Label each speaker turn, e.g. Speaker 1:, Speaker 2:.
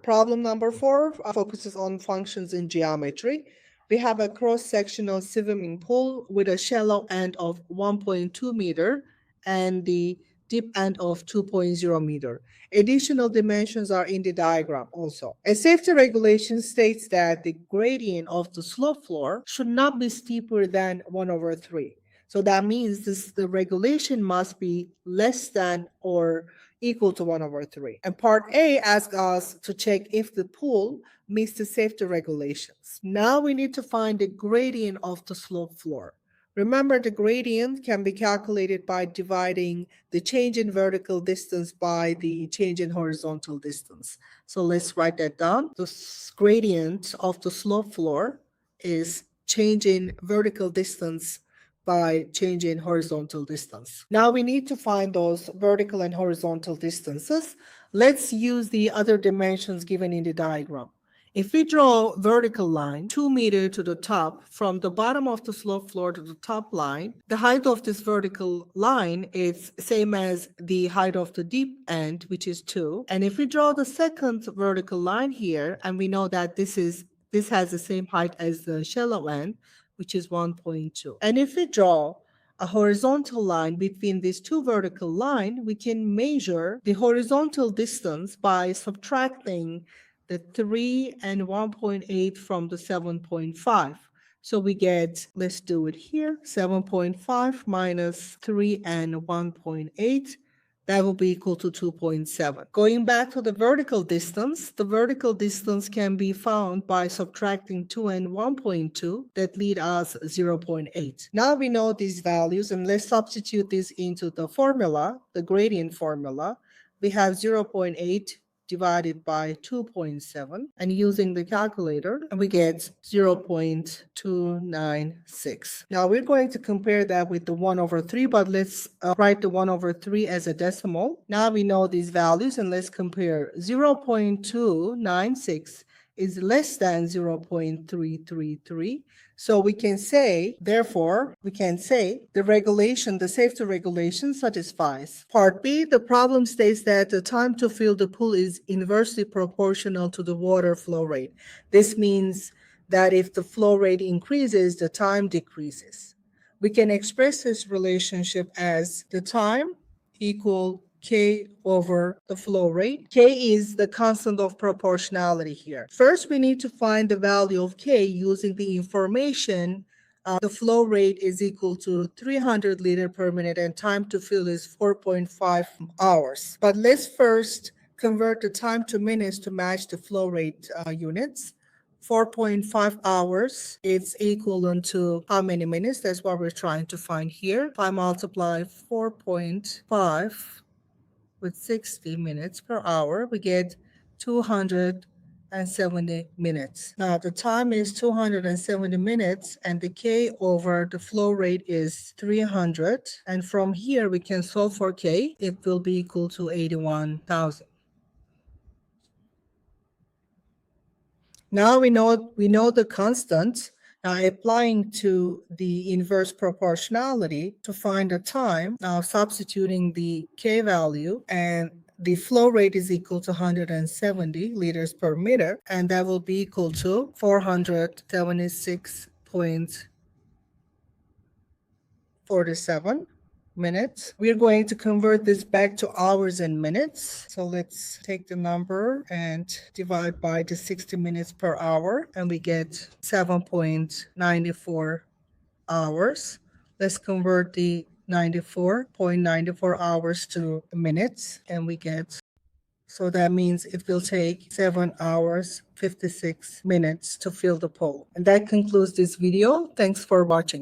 Speaker 1: Problem number 4 focuses on functions in geometry. We have a cross-sectional swimming pool with a shallow end of 1.2 meter and the deep end of 2.0 meter. Additional dimensions are in the diagram also. A safety regulation states that the gradient of the slope floor should not be steeper than 1/3. So that means the regulation must be less than or equal to 1/3. And part A asks us to check if the pool meets the safety regulations. Now we need to find the gradient of the slope floor. Remember, the gradient can be calculated by dividing the change in vertical distance by the change in horizontal distance. So let's write that down. The gradient of the slope floor is change in vertical distance by change in horizontal distance. Now we need to find those vertical and horizontal distances. Let's use the other dimensions given in the diagram. If we draw a vertical line 2 meters to the top from the bottom of the slope floor to the top line, the height of this vertical line is same as the height of the deep end, which is 2. And if we draw the second vertical line here, and we know that this has the same height as the shallow end, which is 1.2. And if we draw a horizontal line between these two vertical lines, we can measure the horizontal distance by subtracting the 3 and 1.8 from the 7.5. So we get, let's do it here, 7.5 minus 3 and 1.8. That will be equal to 2.7. Going back to the vertical distance can be found by subtracting 2 and 1.2. That lead us 0.8. Now we know these values, and let's substitute this into the formula, the gradient formula. We have 0.8 divided by 2.7, and using the calculator, we get 0.296. Now we're going to compare that with the 1/3, but let's write the 1/3 as a decimal. Now we know these values, and let's compare. 0.296 is less than 0.333. So we can say, therefore, the safety regulation satisfies. Part B, the problem states that the time to fill the pool is inversely proportional to the water flow rate. This means that if the flow rate increases, the time decreases. We can express this relationship as the time equal K over the flow rate. K is the constant of proportionality here. First, we need to find the value of K using the information. The flow rate is equal to 300 liters per minute and time to fill is 4.5 hours. But let's first convert the time to minutes to match the flow rate units. 4.5 hours, it's equivalent to how many minutes? That's what we're trying to find here. If I multiply 4.5 with 60 minutes per hour, we get 270 minutes. Now the time is 270 minutes and the K over the flow rate is 300. And from here we can solve for K. It will be equal to 81,000. Now we know the constant. Now applying to the inverse proportionality to find the time, now substituting the K value, and the flow rate is equal to 170 liters per meter, and that will be equal to 476.47 minutes. We're going to convert this back to hours and minutes. So let's take the number and divide by the 60 minutes per hour, and we get 7.94 hours. Let's convert the 94.94 hours to minutes, and we get, so that means it will take 7 hours, 56 minutes to fill the pool. And that concludes this video. Thanks for watching.